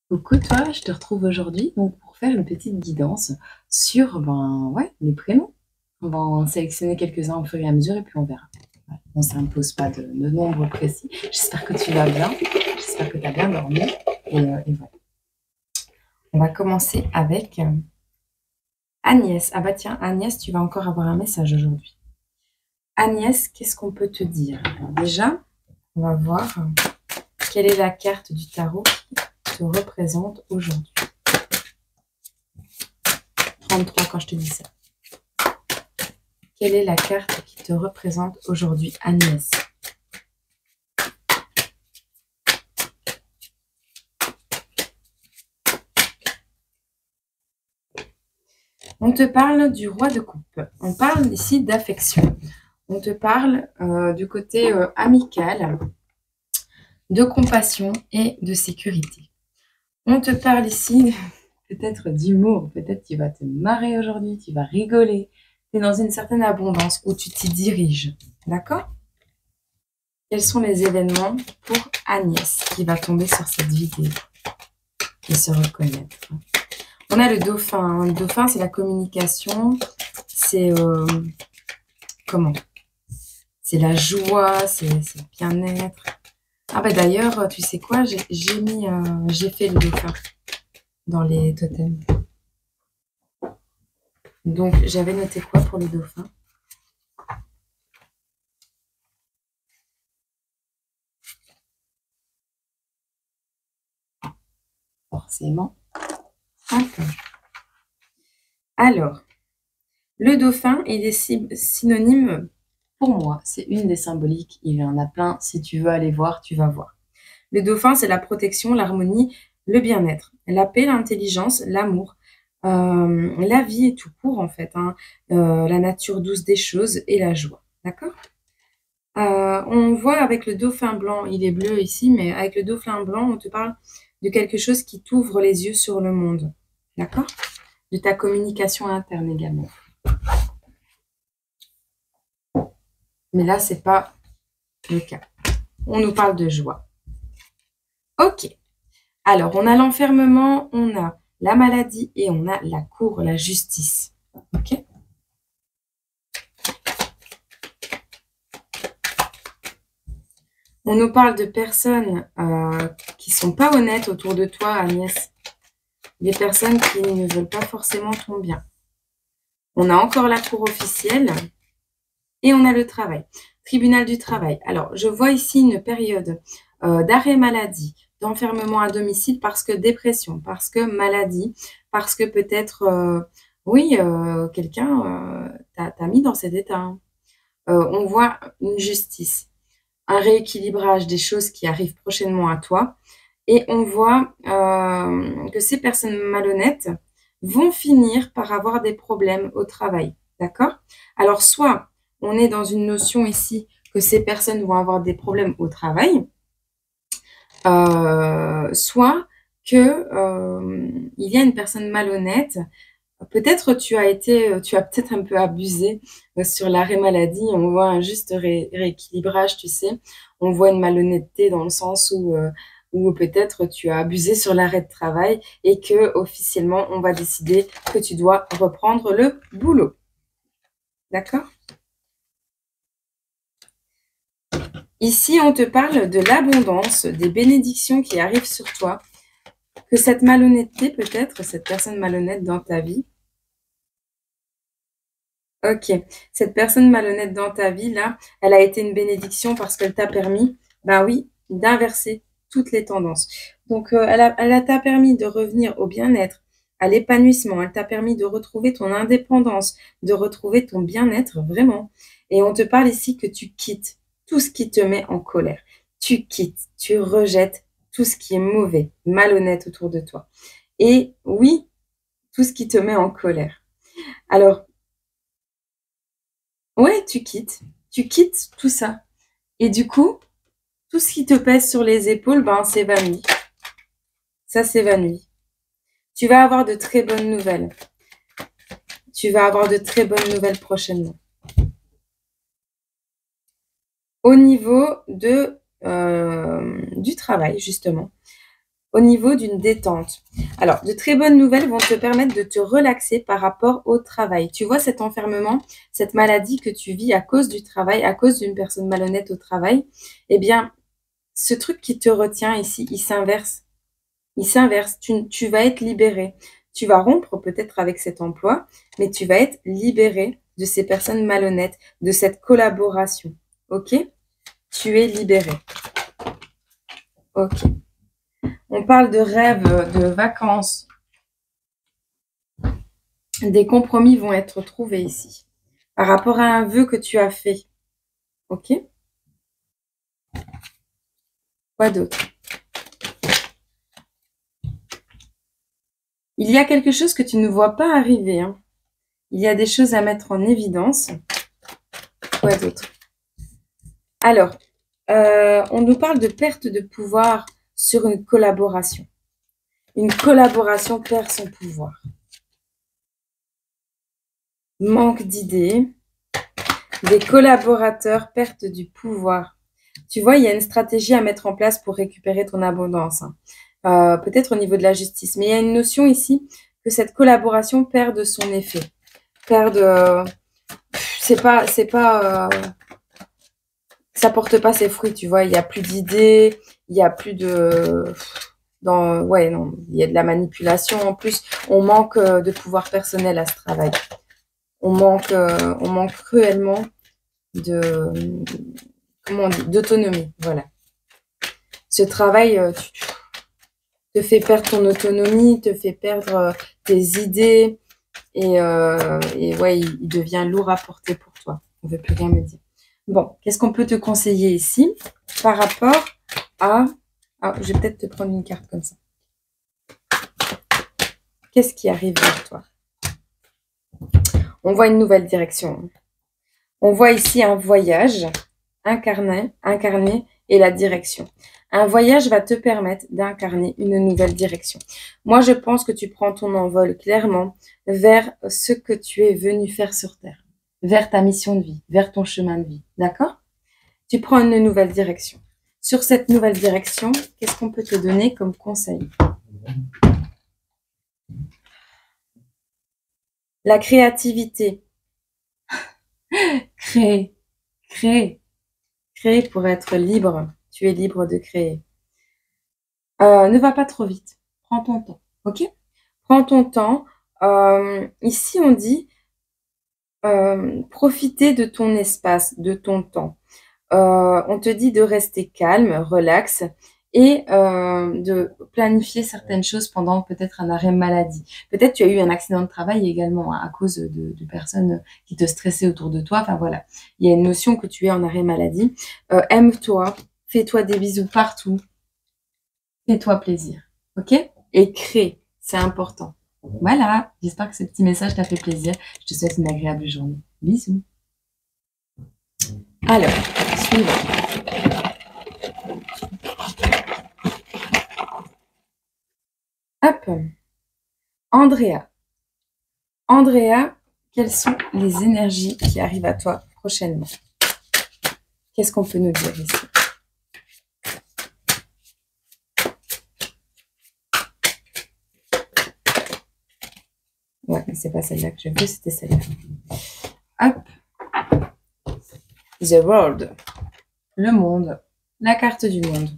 Coucou toi, je te retrouve aujourd'hui donc pour faire une petite guidance sur les prénoms. On va en sélectionner quelques-uns au fur et à mesure et puis on verra. Ouais, on ne s'impose pas de nombre précis. J'espère que tu vas bien, j'espère que tu as bien dormi. Et voilà. On va commencer avec Agnès. Ah bah tiens, Agnès, tu vas encore avoir un message aujourd'hui. Agnès, qu'est-ce qu'on peut te dire? Alors déjà, on va voir quelle est la carte du tarot qui te représente aujourd'hui. 33 quand je te dis ça. Quelle est la carte qui te représente aujourd'hui, Agnès? On te parle du roi de coupe. On parle ici d'affection. On te parle du côté amical, de compassion et de sécurité. On te parle ici peut-être d'humour. Peut-être tu vas te marrer aujourd'hui, tu vas rigoler. Tu es dans une certaine abondance où tu t'y diriges. D'accord? Quels sont les événements pour Agnès qui va tomber sur cette vidéo et se reconnaître? On a le dauphin. Le dauphin, c'est la communication. C'est comment? C'est la joie, c'est le bien-être. Ah bah d'ailleurs, tu sais quoi? J'ai fait le dauphin dans les totems. Donc, j'avais noté quoi pour le dauphin? Forcément. Alors, le dauphin, il est synonyme pour moi. C'est une des symboliques. Il y en a plein. Si tu veux aller voir, tu vas voir. Le dauphin, c'est la protection, l'harmonie, le bien-être, la paix, l'intelligence, l'amour, la vie est tout court en fait, hein, la nature douce des choses et la joie. D'accord? On voit avec le dauphin blanc, il est bleu ici, mais avec le dauphin blanc, on te parle de quelque chose qui t'ouvre les yeux sur le monde. D'accord? De ta communication interne également. Mais là, c'est pas le cas. On nous parle de joie. Ok. Alors, on a l'enfermement, on a la maladie et on a la cour, la justice. Ok? On nous parle de personnes qui ne sont pas honnêtes autour de toi, Agnès. Des personnes qui ne veulent pas forcément ton bien. On a encore la cour officielle et on a le travail. Tribunal du travail. Alors, je vois ici une période d'arrêt maladie, d'enfermement à domicile parce que dépression, parce que maladie, parce que peut-être, quelqu'un t'a mis dans cet état. Hein. On voit une justice, un rééquilibrage des choses qui arrivent prochainement à toi. Et on voit que ces personnes malhonnêtes vont finir par avoir des problèmes au travail. D'accord? Alors, soit on est dans une notion ici que ces personnes vont avoir des problèmes au travail, soit que il y a une personne malhonnête. Peut-être tu as peut-être un peu abusé sur l'arrêt maladie. On voit un juste rééquilibrage, tu sais. On voit une malhonnêteté dans le sens où peut-être tu as abusé sur l'arrêt de travail et que officiellement on va décider que tu dois reprendre le boulot. D'accord? Ici, on te parle de l'abondance, des bénédictions qui arrivent sur toi, que cette malhonnêteté, peut-être, cette personne malhonnête dans ta vie, ok, cette personne malhonnête dans ta vie, là, elle a été une bénédiction parce qu'elle t'a permis, ben oui, d'inverser toutes les tendances. Donc, t'a permis de revenir au bien-être, à l'épanouissement. Elle t'a permis de retrouver ton indépendance, de retrouver ton bien-être vraiment. Et on te parle ici que tu quittes tout ce qui te met en colère. Tu quittes, tu rejettes tout ce qui est mauvais, malhonnête autour de toi. Et oui, tout ce qui te met en colère. Alors, ouais, tu quittes tout ça. Et du coup, tout ce qui te pèse sur les épaules, ben, s'évanouit. Ça s'évanouit. Tu vas avoir de très bonnes nouvelles. Tu vas avoir de très bonnes nouvelles prochainement. Au niveau du travail, justement. au niveau d'une détente. Alors, de très bonnes nouvelles vont te permettre de te relaxer par rapport au travail. Tu vois cet enfermement, cette maladie que tu vis à cause du travail, à cause d'une personne malhonnête au travail, eh bien, ce truc qui te retient ici, il s'inverse. Il s'inverse. Tu vas être libéré. Tu vas rompre peut-être avec cet emploi, mais tu vas être libéré de ces personnes malhonnêtes, de cette collaboration. OK? Tu es libéré. OK. On parle de rêves, de vacances. Des compromis vont être trouvés ici. Par rapport à un vœu que tu as fait. OK? Quoi d'autre? Il y a quelque chose que tu ne vois pas arriver. Hein. Il y a des choses à mettre en évidence. Quoi d'autre? Alors, on nous parle de perte de pouvoir sur une collaboration. Une collaboration perd son pouvoir. Manque d'idées. Des collaborateurs, perte du pouvoir. Tu vois, il y a une stratégie à mettre en place pour récupérer ton abondance. Hein. Peut-être au niveau de la justice. Mais il y a une notion ici que cette collaboration perde son effet. Ça porte pas ses fruits, tu vois. Il y a plus d'idées, il y a plus de... non, il y a de la manipulation. En plus, on manque de pouvoir personnel à ce travail. On manque cruellement d'autonomie, voilà. Ce travail te fait perdre ton autonomie, te fait perdre tes idées et ouais, il devient lourd à porter pour toi. On ne veut plus rien me dire. Bon, qu'est-ce qu'on peut te conseiller ici par rapport à... Ah, je vais peut-être te prendre une carte comme ça. Qu'est-ce qui arrive vers toi? On voit une nouvelle direction. On voit ici un voyage incarné et la direction. Un voyage va te permettre d'incarner une nouvelle direction. Moi, je pense que tu prends ton envol clairement vers ce que tu es venu faire sur Terre, vers ta mission de vie, vers ton chemin de vie. D'accord? Tu prends une nouvelle direction. Sur cette nouvelle direction, qu'est-ce qu'on peut te donner comme conseil? La créativité. Créer, créer, créer pour être libre. Tu es libre de créer. Ne va pas trop vite. Prends ton temps, ok? Prends ton temps. Ici, on dit profiter de ton espace, de ton temps. On te dit de rester calme, relax et de planifier certaines choses pendant peut-être un arrêt maladie. Peut-être tu as eu un accident de travail également hein, à cause de personnes qui te stressaient autour de toi. Enfin voilà, il y a une notion que tu es en arrêt maladie. Aime-toi, fais-toi des bisous partout. Fais-toi plaisir, ok? Et crée, c'est important. Voilà, j'espère que ce petit message t'a fait plaisir. Je te souhaite une agréable journée. Bisous. Alors, suivant. Hop. Andrea. Andrea, quelles sont les énergies qui arrivent à toi prochainement? Qu'est-ce qu'on peut nous dire ici? Ouais, mais c'est pas celle-là que je veux, c'était celle-là. Hop. The World. Le monde. La carte du monde.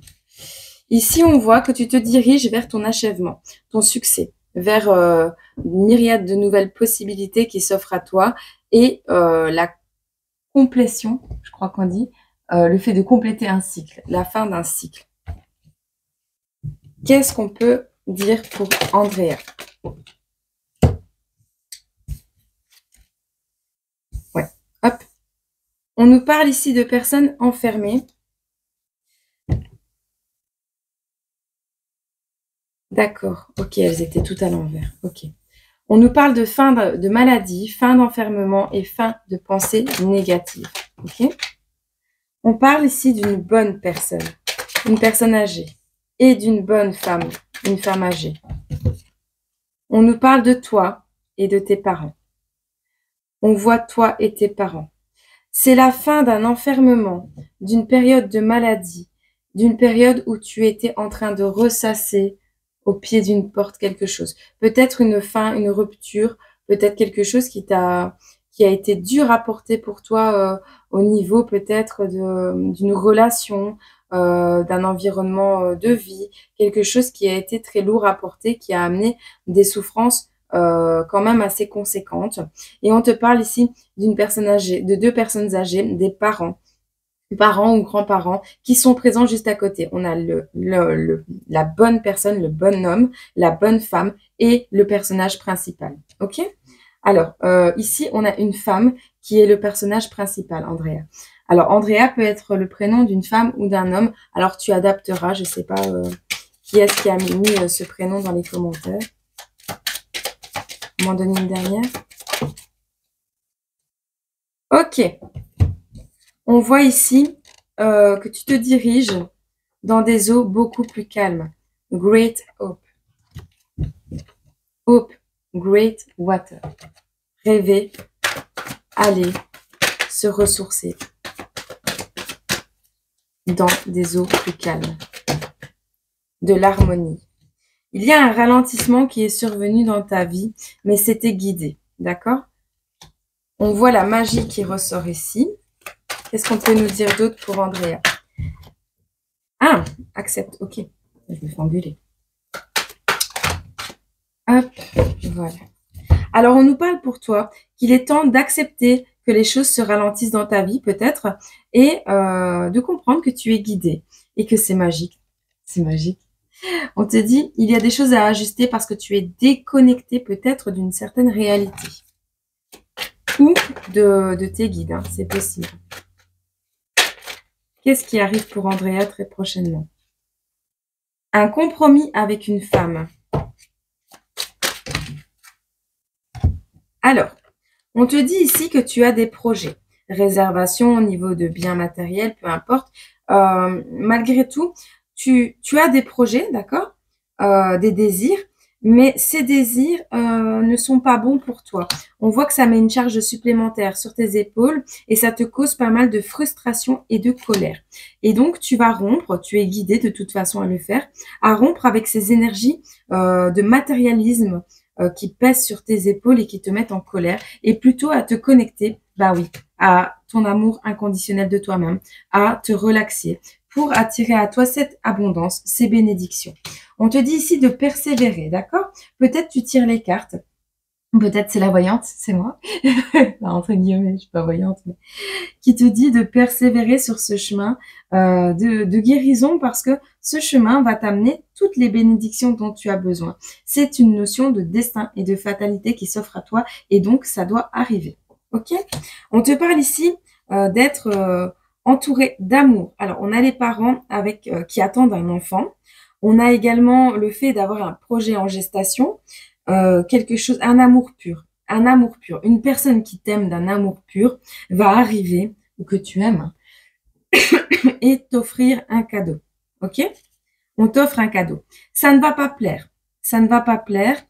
Ici, on voit que tu te diriges vers ton achèvement, ton succès, vers une myriade de nouvelles possibilités qui s'offrent à toi et la complétion, je crois qu'on dit, le fait de compléter un cycle, la fin d'un cycle. Qu'est-ce qu'on peut dire pour Andrea? Ouais, hop. On nous parle ici de personnes enfermées. D'accord, ok, elles étaient toutes à l'envers, ok. On nous parle de fin de maladie, fin d'enfermement et fin de pensée négative, ok. On parle ici d'une bonne personne, une personne âgée, et d'une bonne femme, une femme âgée. On nous parle de toi et de tes parents. On voit toi et tes parents. C'est la fin d'un enfermement, d'une période de maladie, d'une période où tu étais en train de ressasser au pied d'une porte quelque chose. Peut-être une fin, une rupture, peut-être quelque chose qui a été dur à porter pour toi au niveau peut-être d'une relation, d'un environnement de vie, quelque chose qui a été très lourd à porter, qui a amené des souffrances quand même assez conséquentes. Et on te parle ici d'une personne âgée, de deux personnes âgées, des parents ou grands-parents qui sont présents juste à côté. On a la bonne personne, le bon homme, la bonne femme et le personnage principal. Ok? Alors, ici, on a une femme qui est le personnage principal, Andrea. Alors, Andrea peut être le prénom d'une femme ou d'un homme. Alors, tu adapteras. Je ne sais pas qui est-ce qui a mis ce prénom dans les commentaires. M'en donner une dernière. Ok. On voit ici que tu te diriges dans des eaux beaucoup plus calmes. Great hope. Hope. Great water. Rêver. Aller. Se ressourcer. Dans des eaux plus calmes. De l'harmonie. Il y a un ralentissement qui est survenu dans ta vie, mais c'était guidé. D'accord? On voit la magie qui ressort ici. Qu'est-ce qu'on peut nous dire d'autre pour Andrea? Ah, accepte. Ok. Je me fais engueuler. Hop, voilà. Alors, on nous parle pour toi qu'il est temps d'accepter que les choses se ralentissent dans ta vie, peut-être, et de comprendre que tu es guidé et que c'est magique. C'est magique. On te dit, il y a des choses à ajuster parce que tu es déconnecté peut-être d'une certaine réalité. Ou de tes guides, hein, c'est possible. Qu'est-ce qui arrive pour Andrea très prochainement? Un compromis avec une femme. Alors, on te dit ici que tu as des projets. Réservation au niveau de biens matériels, peu importe. Malgré tout, tu as des projets, d'accord? Des désirs. Mais ces désirs ne sont pas bons pour toi. On voit que ça met une charge supplémentaire sur tes épaules et ça te cause pas mal de frustration et de colère. Et donc, tu vas rompre, tu es guidé de toute façon à le faire, à rompre avec ces énergies de matérialisme qui pèsent sur tes épaules et qui te mettent en colère et plutôt à te connecter, bah oui, à ton amour inconditionnel de toi-même, à te relaxer pour attirer à toi cette abondance, ces bénédictions. On te dit ici de persévérer, d'accord? Peut-être tu tires les cartes. Peut-être c'est la voyante, c'est moi. Non, entre guillemets, je suis pas voyante, mais qui te dit de persévérer sur ce chemin de guérison parce que ce chemin va t'amener toutes les bénédictions dont tu as besoin. C'est une notion de destin et de fatalité qui s'offre à toi et donc ça doit arriver. Ok? On te parle ici d'être entouré d'amour. Alors, on a les parents avec qui attendent un enfant. On a également le fait d'avoir un projet en gestation, quelque chose, un amour pur. Un amour pur. Une personne qui t'aime d'un amour pur va arriver, ou que tu aimes, et t'offrir un cadeau. Ok? On t'offre un cadeau. Ça ne va pas plaire. Ça ne va pas plaire.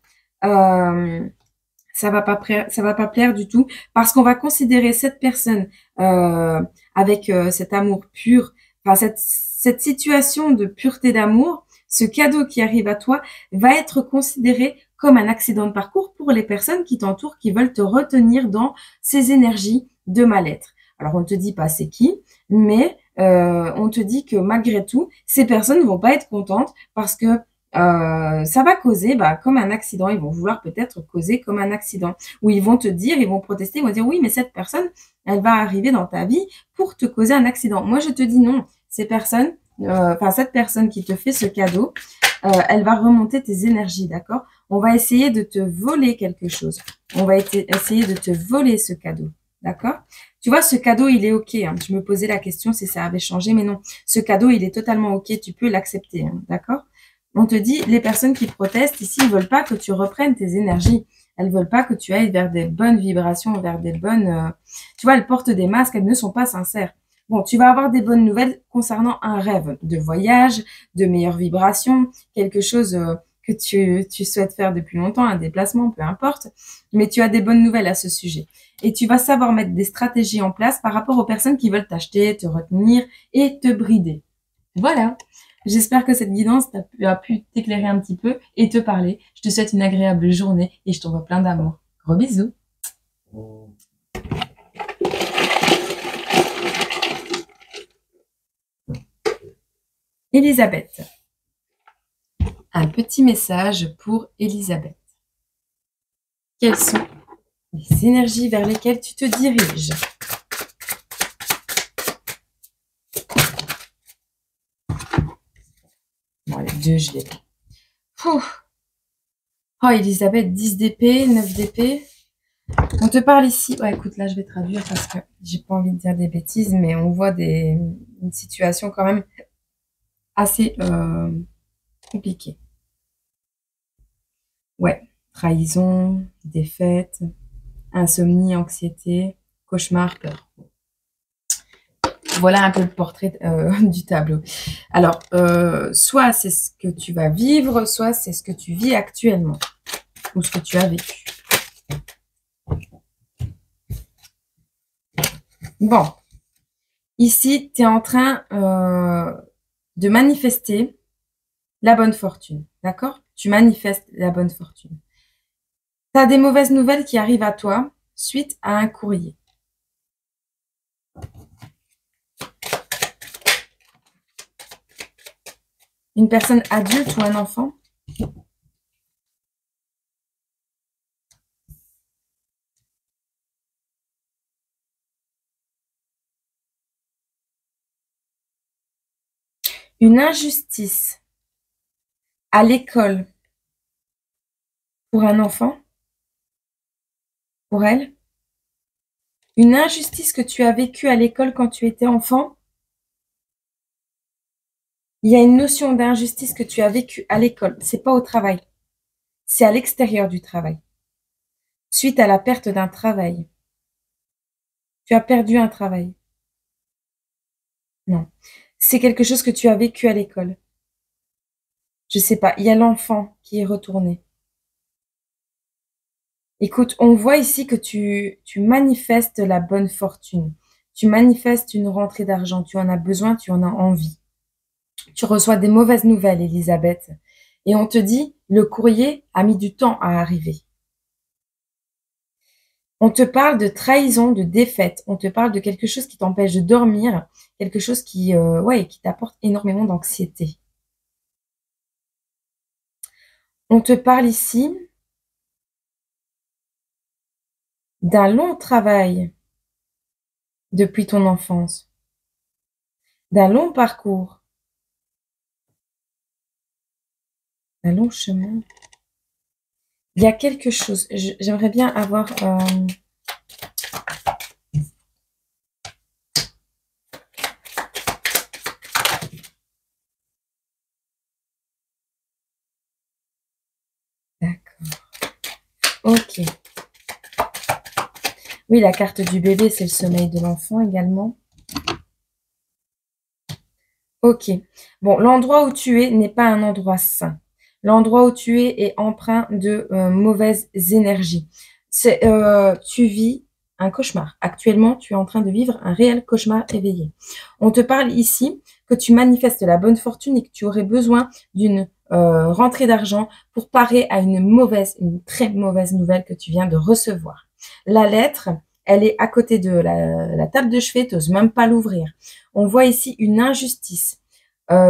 Ça va pas plaire du tout parce qu'on va considérer cette personne avec cet amour pur, enfin cette situation de pureté d'amour, ce cadeau qui arrive à toi va être considéré comme un accident de parcours pour les personnes qui t'entourent, qui veulent te retenir dans ces énergies de mal-être. Alors on te dit pas c'est qui, mais on te dit que malgré tout, ces personnes ne vont pas être contentes parce que ça va causer comme un accident. Ils vont vouloir peut-être causer comme un accident. Ou ils vont te dire, ils vont protester, ils vont dire oui, mais cette personne, elle va arriver dans ta vie pour te causer un accident. Moi, je te dis non. Cette personne qui te fait ce cadeau, elle va remonter tes énergies, d'accord? On va essayer de te voler quelque chose. On va essayer de te voler ce cadeau, d'accord? Tu vois, ce cadeau, il est OK. Hein. Je me posais la question si ça avait changé, mais non. Ce cadeau, il est totalement OK. Tu peux l'accepter, hein, d'accord? On te dit, les personnes qui protestent ici, ils veulent pas que tu reprennes tes énergies. Elles veulent pas que tu ailles vers des bonnes vibrations, vers des bonnes... Tu vois, elles portent des masques, elles ne sont pas sincères. Bon, tu vas avoir des bonnes nouvelles concernant un rêve de voyage, de meilleures vibrations, quelque chose que tu souhaites faire depuis longtemps, un déplacement, peu importe. Mais tu as des bonnes nouvelles à ce sujet. Et tu vas savoir mettre des stratégies en place par rapport aux personnes qui veulent t'acheter, te retenir et te brider. Voilà. J'espère que cette guidance a pu t'éclairer un petit peu et te parler. Je te souhaite une agréable journée et je t'envoie plein d'amour. Gros bisous. Elisabeth. Un petit message pour Elisabeth. Quelles sont les énergies vers lesquelles tu te diriges? Bon, les deux, je les ai. Oh, Elisabeth, 10 d'épée, 9 d'épée. On te parle ici. Ouais, écoute, là, je vais traduire parce que j'ai pas envie de dire des bêtises, mais on voit une situation quand même assez compliquée. Ouais, trahison, défaite, insomnie, anxiété, cauchemar, peur. Voilà un peu le portrait du tableau. Alors, soit c'est ce que tu vas vivre, soit c'est ce que tu vis actuellement, ou ce que tu as vécu. Bon, ici, tu es en train de manifester la bonne fortune, d'accord? Tu manifestes la bonne fortune. Tu as des mauvaises nouvelles qui arrivent à toi suite à un courrier. Une personne adulte ou un enfant? Une injustice à l'école pour un enfant? Pour elle? Une injustice que tu as vécue à l'école quand tu étais enfant? Il y a une notion d'injustice que tu as vécue à l'école. C'est pas au travail. C'est à l'extérieur du travail. Suite à la perte d'un travail. Tu as perdu un travail. Non. C'est quelque chose que tu as vécu à l'école. Je sais pas. Il y a l'enfant qui est retourné. Écoute, on voit ici que tu manifestes la bonne fortune. Tu manifestes une rentrée d'argent. Tu en as besoin, tu en as envie. Tu reçois des mauvaises nouvelles, Elisabeth. Et on te dit, le courrier a mis du temps à arriver. On te parle de trahison, de défaite. On te parle de quelque chose qui t'empêche de dormir. Quelque chose qui t'apporte énormément d'anxiété. On te parle ici d'un long travail depuis ton enfance, d'un long parcours, d'un long chemin. Il y a quelque chose, j'aimerais bien avoir... D'accord. Ok. Oui, la carte du bébé, c'est le sommeil de l'enfant également. Ok. Bon, l'endroit où tu es n'est pas un endroit sain. L'endroit où tu es est empreint de mauvaises énergies. Tu vis un cauchemar. Actuellement, tu es en train de vivre un réel cauchemar éveillé. On te parle ici que tu manifestes la bonne fortune et que tu aurais besoin d'une rentrée d'argent pour parer à une très mauvaise nouvelle que tu viens de recevoir. La lettre, elle est à côté de la table de chevet, tu n'oses même pas l'ouvrir. On voit ici une injustice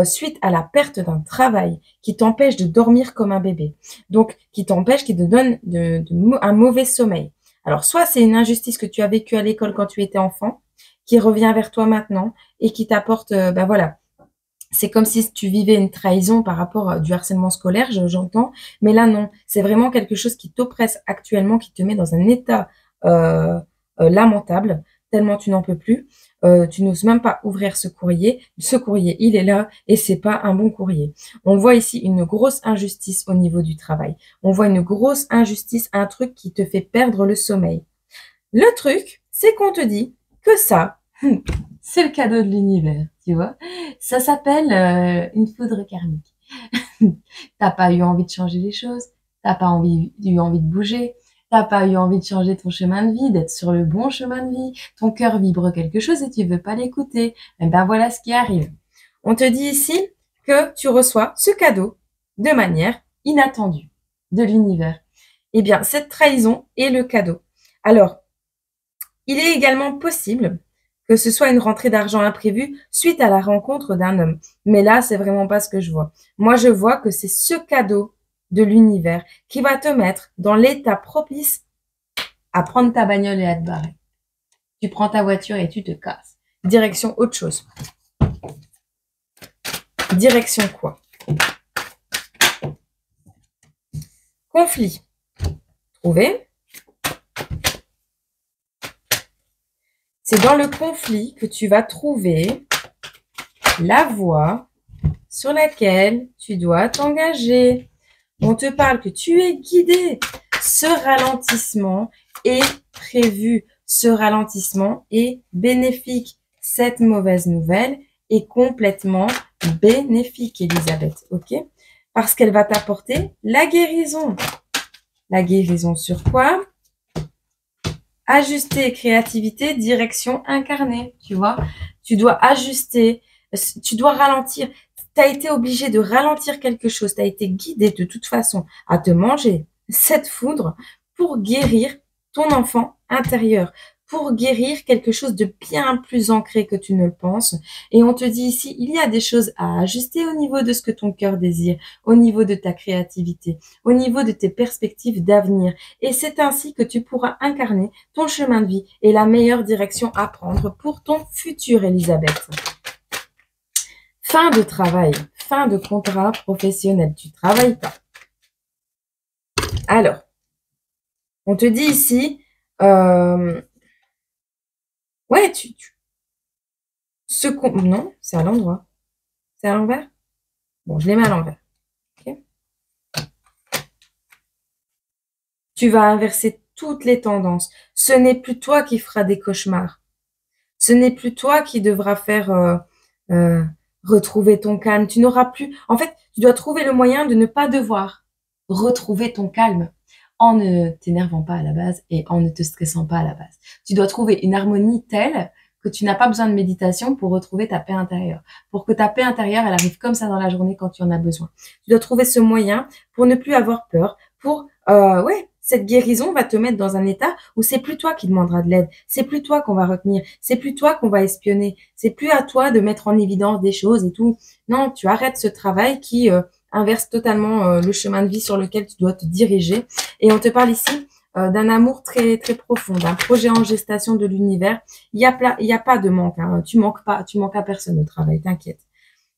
suite à la perte d'un travail qui t'empêche de dormir comme un bébé. Donc, qui t'empêche, qui te donne un mauvais sommeil. Alors, soit c'est une injustice que tu as vécue à l'école quand tu étais enfant, qui revient vers toi maintenant et qui t'apporte, voilà, c'est comme si tu vivais une trahison par rapport à du harcèlement scolaire, j'entends, mais là non, c'est vraiment quelque chose qui t'oppresse actuellement, qui te met dans un état lamentable, tellement tu n'en peux plus. Tu n'oses même pas ouvrir ce courrier. Ce courrier, il est là et c'est pas un bon courrier. On voit ici une grosse injustice au niveau du travail. On voit une grosse injustice, un truc qui te fait perdre le sommeil. Le truc, c'est qu'on te dit que ça, c'est le cadeau de l'univers, tu vois. Ça s'appelle une foudre karmique. T'as pas eu envie de changer les choses, t'as pas eu envie de bouger, t'as pas eu envie de changer ton chemin de vie, d'être sur le bon chemin de vie. Ton cœur vibre quelque chose et tu veux pas l'écouter. Et ben voilà ce qui arrive. On te dit ici que tu reçois ce cadeau de manière inattendue de l'univers. Eh bien, cette trahison est le cadeau. Alors, il est également possible que ce soit une rentrée d'argent imprévue suite à la rencontre d'un homme. Mais là, c'est vraiment pas ce que je vois. Moi, je vois que c'est ce cadeau de l'univers qui va te mettre dans l'état propice à prendre ta bagnole et à te barrer. Tu prends ta voiture et tu te casses. Direction autre chose. Direction quoi? Conflit. Trouvé. C'est dans le conflit que tu vas trouver la voie sur laquelle tu dois t'engager. On te parle que tu es guidé. Ce ralentissement est prévu. Ce ralentissement est bénéfique. Cette mauvaise nouvelle est complètement bénéfique, Elisabeth. OK? Parce qu'elle va t'apporter la guérison. La guérison sur quoi? Ajuster, créativité, direction incarnée. Tu vois? Tu dois ajuster. Tu dois ralentir. Tu as été obligé de ralentir quelque chose. Tu as été guidé de toute façon à te manger cette foudre pour guérir ton enfant intérieur, pour guérir quelque chose de bien plus ancré que tu ne le penses. Et on te dit ici, il y a des choses à ajuster au niveau de ce que ton cœur désire, au niveau de ta créativité, au niveau de tes perspectives d'avenir. Et c'est ainsi que tu pourras incarner ton chemin de vie et la meilleure direction à prendre pour ton futur, Elisabeth. Fin de travail, fin de contrat professionnel. Tu travailles pas. Alors, on te dit ici, ouais, non, c'est à l'endroit. C'est à l'envers? Bon, je les mets à l'envers. Okay. Tu vas inverser toutes les tendances. Ce n'est plus toi qui feras des cauchemars. Ce n'est plus toi qui devras faire retrouver ton calme. Tu n'auras plus... En fait, tu dois trouver le moyen de ne pas devoir retrouver ton calme en ne t'énervant pas à la base et en ne te stressant pas à la base. Tu dois trouver une harmonie telle que tu n'as pas besoin de méditation pour retrouver ta paix intérieure. Pour que ta paix intérieure, elle arrive comme ça dans la journée quand tu en as besoin. Tu dois trouver ce moyen pour ne plus avoir peur, pour... cette guérison va te mettre dans un état où c'est plus toi qui demanderas de l'aide, c'est plus toi qu'on va retenir, c'est plus toi qu'on va espionner, c'est plus à toi de mettre en évidence des choses et tout. Non, tu arrêtes ce travail qui inverse totalement le chemin de vie sur lequel tu dois te diriger. Et on te parle ici d'un amour très très profond, d'un projet en gestation de l'univers. Il y a pas de manque, hein. Tu manques à personne au travail, t'inquiète.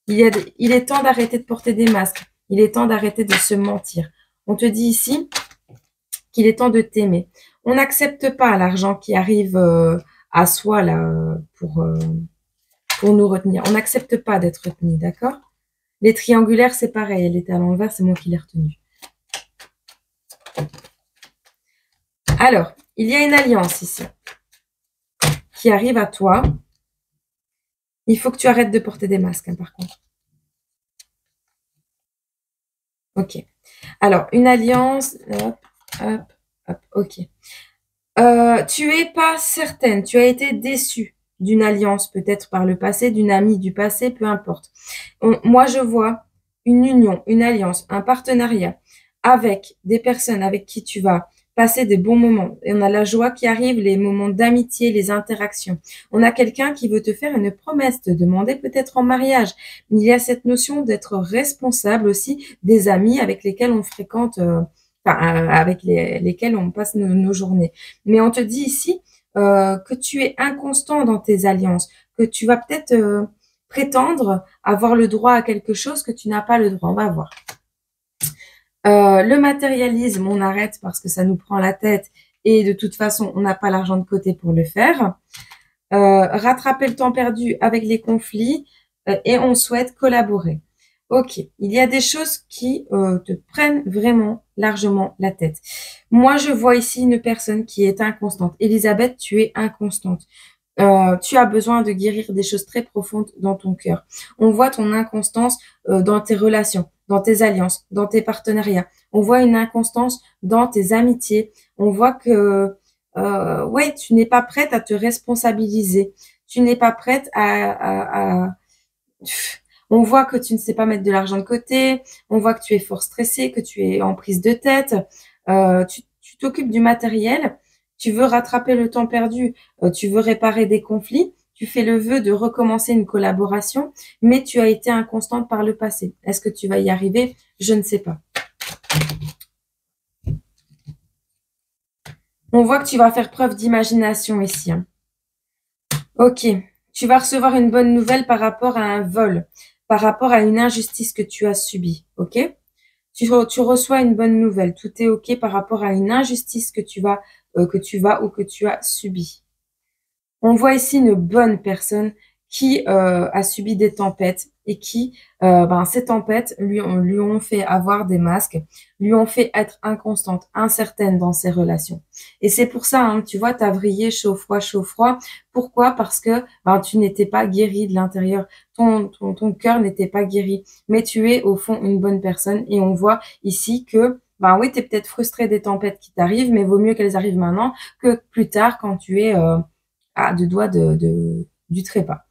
Il est temps d'arrêter de porter des masques, il est temps d'arrêter de se mentir. On te dit ici qu'il est temps de t'aimer. On n'accepte pas l'argent qui arrive à soi là pour nous retenir. On n'accepte pas d'être retenu, d'accord? Les triangulaires, c'est pareil. Elle était à l'envers, c'est moi qui l'ai retenue. Alors, il y a une alliance ici qui arrive à toi. Il faut que tu arrêtes de porter des masques, hein, par contre. Ok. Alors, une alliance... Hop, ok. Tu es pas certaine, tu as été déçue d'une alliance, peut-être par le passé, d'une amie du passé, peu importe. Moi, je vois une union, une alliance, un partenariat avec des personnes avec qui tu vas passer des bons moments. Et on a la joie qui arrive, les moments d'amitié, les interactions. On a quelqu'un qui veut te faire une promesse, te demander peut-être en mariage. Il y a cette notion d'être responsable aussi des amis avec lesquels on fréquente, avec lesquels on passe nos journées. Mais on te dit ici que tu es inconstant dans tes alliances, que tu vas peut-être prétendre avoir le droit à quelque chose que tu n'as pas le droit. On va voir. Le matérialisme, on arrête parce que ça nous prend la tête et de toute façon, on n'a pas l'argent de côté pour le faire. Rattraper le temps perdu avec les conflits et on souhaite collaborer. Ok, il y a des choses qui te prennent vraiment largement la tête. Moi, je vois ici une personne qui est inconstante. Elisabeth, tu es inconstante. Tu as besoin de guérir des choses très profondes dans ton cœur. On voit ton inconstance dans tes relations, dans tes alliances, dans tes partenariats. On voit une inconstance dans tes amitiés. On voit que ouais, tu n'es pas prête à te responsabiliser. Tu n'es pas prête à On voit que tu ne sais pas mettre de l'argent de côté. On voit que tu es fort stressé, que tu es en prise de tête. Tu t'occupes du matériel. Tu veux rattraper le temps perdu. Tu veux réparer des conflits. Tu fais le vœu de recommencer une collaboration, mais tu as été inconstante par le passé. Est-ce que tu vas y arriver? Je ne sais pas. On voit que tu vas faire preuve d'imagination ici. Hein. Ok. Tu vas recevoir une bonne nouvelle par rapport à un vol, par rapport à une injustice que tu as subie. Ok? Tu reçois une bonne nouvelle. Tout est ok par rapport à une injustice que tu vas ou que tu as subie. On voit ici une bonne personne qui a subi des tempêtes et qui, ces tempêtes lui ont fait avoir des masques, lui ont fait être inconstante, incertaine dans ses relations. Et c'est pour ça, hein, tu vois, t'as vrillé chaud, froid, chaud, froid. Pourquoi? Parce que tu n'étais pas guéri de l'intérieur, ton cœur n'était pas guéri, mais tu es au fond une bonne personne. Et on voit ici que oui, tu es peut-être frustré des tempêtes qui t'arrivent, mais vaut mieux qu'elles arrivent maintenant que plus tard quand tu es à deux doigts du trépas.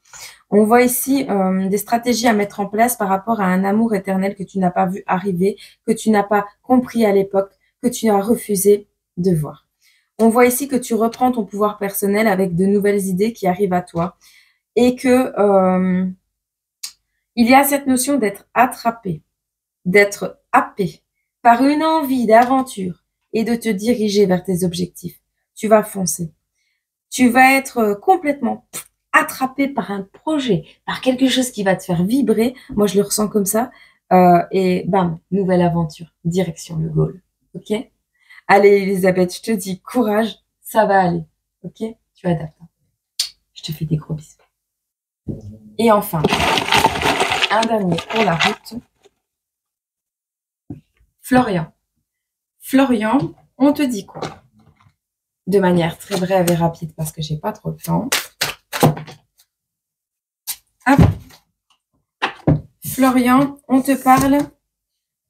On voit ici des stratégies à mettre en place par rapport à un amour éternel que tu n'as pas vu arriver, que tu n'as pas compris à l'époque, que tu as refusé de voir. On voit ici que tu reprends ton pouvoir personnel avec de nouvelles idées qui arrivent à toi et que il y a cette notion d'être attrapé, d'être happé par une envie d'aventure et de te diriger vers tes objectifs. Tu vas foncer. Tu vas être complètement attrapé par un projet, par quelque chose qui va te faire vibrer. Moi, je le ressens comme ça. Et bam, nouvelle aventure, direction le goal. Ok? Allez, Elisabeth, je te dis courage, ça va aller. Ok? Tu adaptes. Je te fais des gros bisous. Et enfin, un dernier pour la route. Florian. Florian, on te dit quoi? De manière très brève et rapide parce que j'ai pas trop de temps. Hop. Florian, on te parle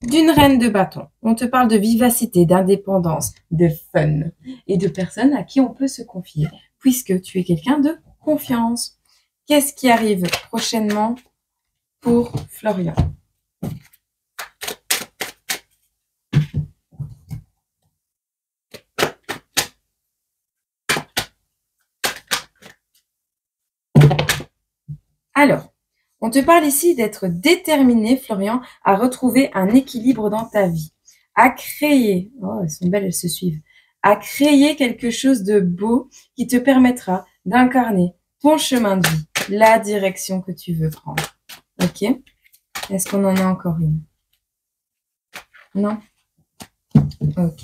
d'une reine de bâton. On te parle de vivacité, d'indépendance, de fun et de personnes à qui on peut se confier puisque tu es quelqu'un de confiance. Qu'est-ce qui arrive prochainement pour Florian? Alors, on te parle ici d'être déterminé, Florian, à retrouver un équilibre dans ta vie, à créer, oh, elles sont belles, elles se suivent, à créer quelque chose de beau qui te permettra d'incarner ton chemin de vie, la direction que tu veux prendre. Ok? Est-ce qu'on en a encore une? Non? Ok.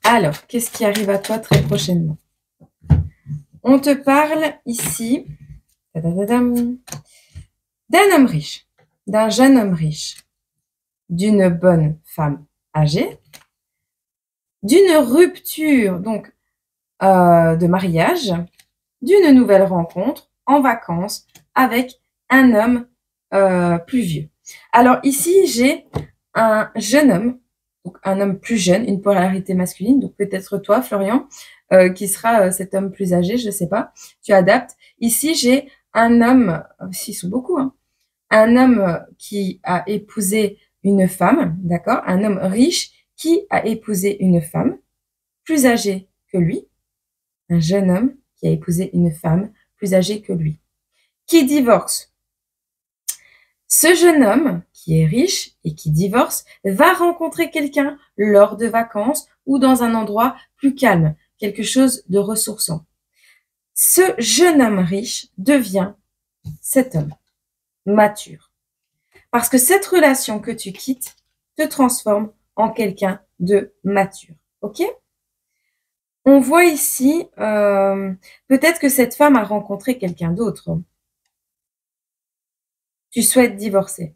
Alors, qu'est-ce qui arrive à toi très prochainement? On te parle ici d'un homme riche, d'un jeune homme riche, d'une bonne femme âgée, d'une rupture donc de mariage, d'une nouvelle rencontre en vacances avec un homme plus vieux. Alors ici, j'ai un jeune homme, donc un homme plus jeune, une polarité masculine, donc peut-être toi, Florian, qui sera cet homme plus âgé, je ne sais pas, tu adaptes. Ici, j'ai un homme, s'ils sont beaucoup, hein, un homme qui a épousé une femme, d'accord, un homme riche qui a épousé une femme plus âgée que lui, un jeune homme qui a épousé une femme plus âgée que lui, qui divorce. Ce jeune homme qui est riche et qui divorce va rencontrer quelqu'un lors de vacances ou dans un endroit plus calme, quelque chose de ressourçant. Ce jeune homme riche devient cet homme mature. Parce que cette relation que tu quittes te transforme en quelqu'un de mature. Ok? On voit ici, peut-être que cette femme a rencontré quelqu'un d'autre. Tu souhaites divorcer.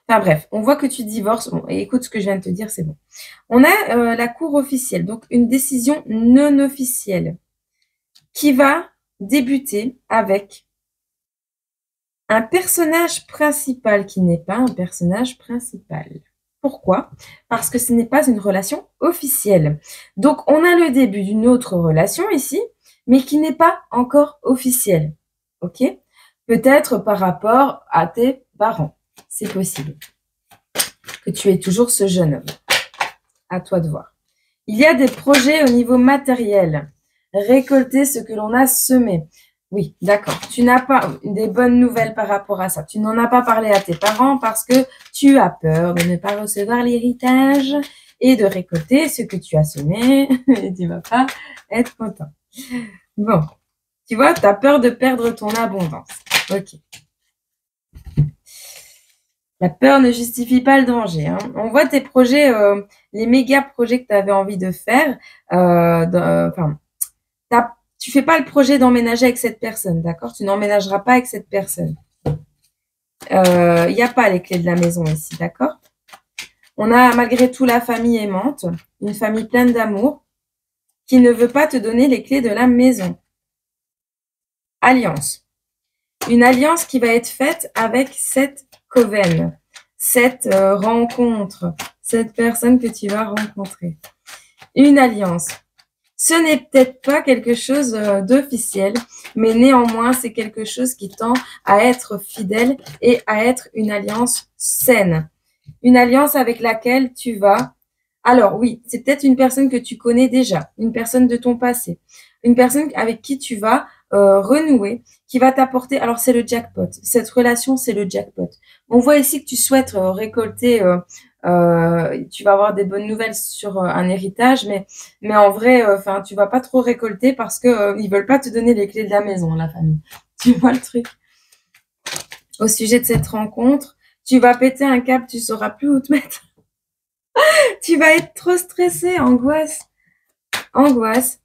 Enfin bref, on voit que tu divorces. Bon, et écoute ce que je viens de te dire, c'est bon. On a la cour officielle, donc une décision non officielle qui va débuter avec un personnage principal qui n'est pas un personnage principal. Pourquoi? Parce que ce n'est pas une relation officielle. Donc, on a le début d'une autre relation ici, mais qui n'est pas encore officielle. Ok? Peut-être par rapport à tes parents. C'est possible que tu aies toujours ce jeune homme. À toi de voir. Il y a des projets au niveau matériel. Récolter ce que l'on a semé. Oui, d'accord. Tu n'as pas des bonnes nouvelles par rapport à ça. Tu n'en as pas parlé à tes parents parce que tu as peur de ne pas recevoir l'héritage et de récolter ce que tu as semé. Et tu vas pas être content. Bon, tu vois, tu as peur de perdre ton abondance. Ok. La peur ne justifie pas le danger. Hein. On voit tes projets, les méga projets que tu avais envie de faire. Tu fais pas le projet d'emménager avec cette personne, d'accord? Tu n'emménageras pas avec cette personne. Il n'y a pas les clés de la maison ici, d'accord? On a malgré tout la famille aimante, une famille pleine d'amour, qui ne veut pas te donner les clés de la maison. Alliance. Une alliance qui va être faite avec cette coven, cette rencontre, cette personne que tu vas rencontrer. Une alliance. Ce n'est peut-être pas quelque chose d'officiel, mais néanmoins, c'est quelque chose qui tend à être fidèle et à être une alliance saine. Une alliance avec laquelle tu vas... Alors oui, c'est peut-être une personne que tu connais déjà, une personne de ton passé, une personne avec qui tu vas renouer, qui va t'apporter... Alors c'est le jackpot, cette relation, c'est le jackpot. On voit ici que tu souhaites récolter... tu vas avoir des bonnes nouvelles sur un héritage, mais en vrai, enfin, tu vas pas trop récolter parce que ils veulent pas te donner les clés de la maison, la famille. Tu vois le truc? Au sujet de cette rencontre, tu vas péter un câble, tu sauras plus où te mettre. Tu vas être trop stressé, angoisse, angoisse.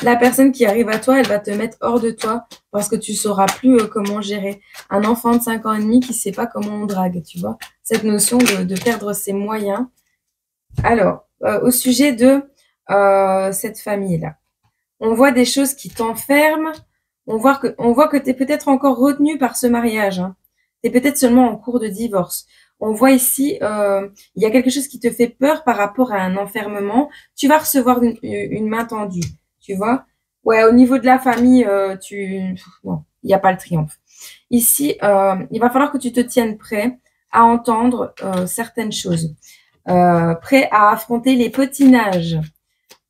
La personne qui arrive à toi, elle va te mettre hors de toi parce que tu sauras plus comment gérer. Un enfant de 5 ans et demi qui sait pas comment on drague, tu vois. Cette notion de perdre ses moyens. Alors, au sujet de cette famille-là, on voit des choses qui t'enferment. On voit que tu es peut-être encore retenu par ce mariage. Hein. Tu es peut-être seulement en cours de divorce. On voit ici, il y a quelque chose qui te fait peur par rapport à un enfermement. Tu vas recevoir une main tendue, tu vois. Ouais, au niveau de la famille, bon, il n'y a pas le triomphe. Ici, il va falloir que tu te tiennes prêt à entendre certaines choses. Prêt à affronter les potinages,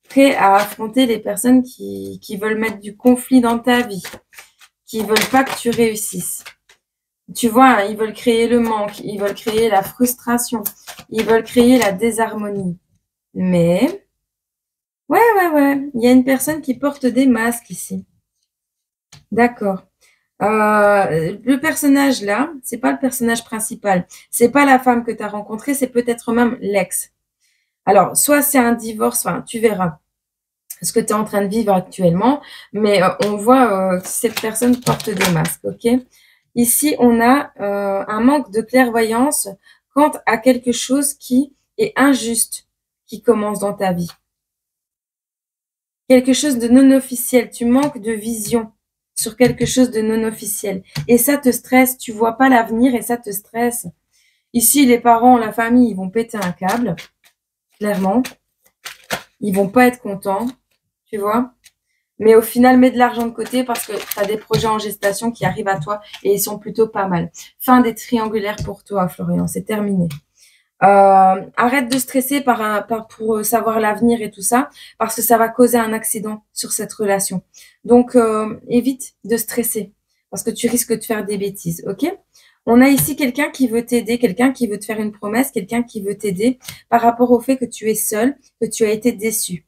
prêt à affronter les personnes qui veulent mettre du conflit dans ta vie, qui veulent pas que tu réussisses. Tu vois, hein, ils veulent créer le manque, ils veulent créer la frustration, ils veulent créer la désharmonie. Mais, ouais, il y a une personne qui porte des masques ici. D'accord. Le personnage là, c'est pas le personnage principal. C'est pas la femme que tu as rencontrée, c'est peut-être même l'ex. Alors, soit c'est un divorce, enfin, tu verras ce que tu es en train de vivre actuellement, mais on voit que cette personne porte des masques, ok? Ici, on a un manque de clairvoyance quant à quelque chose qui est injuste qui commence dans ta vie. Quelque chose de non officiel, tu manques de vision sur quelque chose de non officiel. Et ça te stresse, tu vois pas l'avenir et ça te stresse. Ici, les parents, la famille, ils vont péter un câble, clairement. Ils vont pas être contents, tu vois. Mais au final, mets de l'argent de côté parce que tu as des projets en gestation qui arrivent à toi et ils sont plutôt pas mal. Fin des triangulaires pour toi, Florian, c'est terminé. Arrête de stresser pour savoir l'avenir et tout ça, parce que ça va causer un accident sur cette relation. Donc, évite de stresser, parce que tu risques de faire des bêtises, ok? On a ici quelqu'un qui veut t'aider, quelqu'un qui veut te faire une promesse, quelqu'un qui veut t'aider par rapport au fait que tu es seul, que tu as été déçu.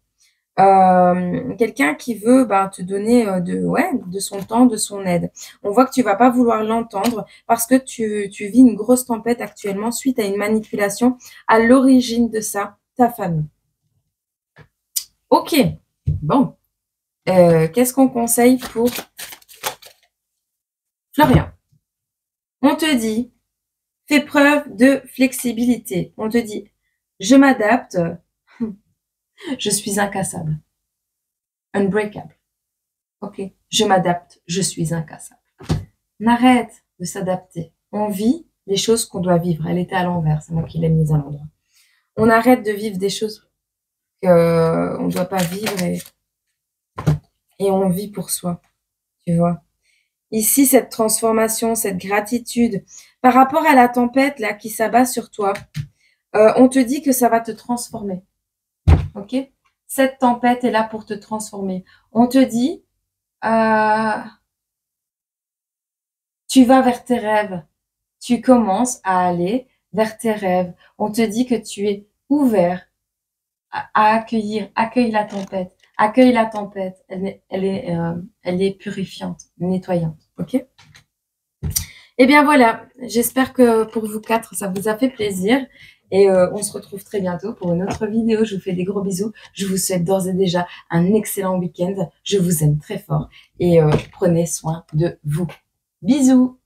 Quelqu'un qui veut te donner de son temps, de son aide. On voit que tu vas pas vouloir l'entendre parce que tu vis une grosse tempête actuellement suite à une manipulation à l'origine de ça, ta famille. Ok, bon. Qu'est-ce qu'on conseille pour Florian? On te dit, fais preuve de flexibilité. On te dit, je m'adapte, je suis incassable. Unbreakable. Ok, je m'adapte, je suis incassable. On arrête de s'adapter. On vit les choses qu'on doit vivre. Elle était à l'envers, c'est moi qui l'ai mise à l'endroit. On arrête de vivre des choses qu'on ne doit pas vivre et on vit pour soi, tu vois. ici, cette transformation, cette gratitude, par rapport à la tempête là qui s'abat sur toi, on te dit que ça va te transformer. Ok? Cette tempête est là pour te transformer. On te dit, tu vas vers tes rêves. Tu commences à aller vers tes rêves. On te dit que tu es ouvert à accueillir. Accueille la tempête. Accueille la tempête. Elle est purifiante, nettoyante. Ok? Eh bien voilà, j'espère que pour vous quatre, ça vous a fait plaisir. Et on se retrouve très bientôt pour une autre vidéo. Je vous fais des gros bisous. Je vous souhaite d'ores et déjà un excellent week-end. Je vous aime très fort. Et prenez soin de vous. Bisous!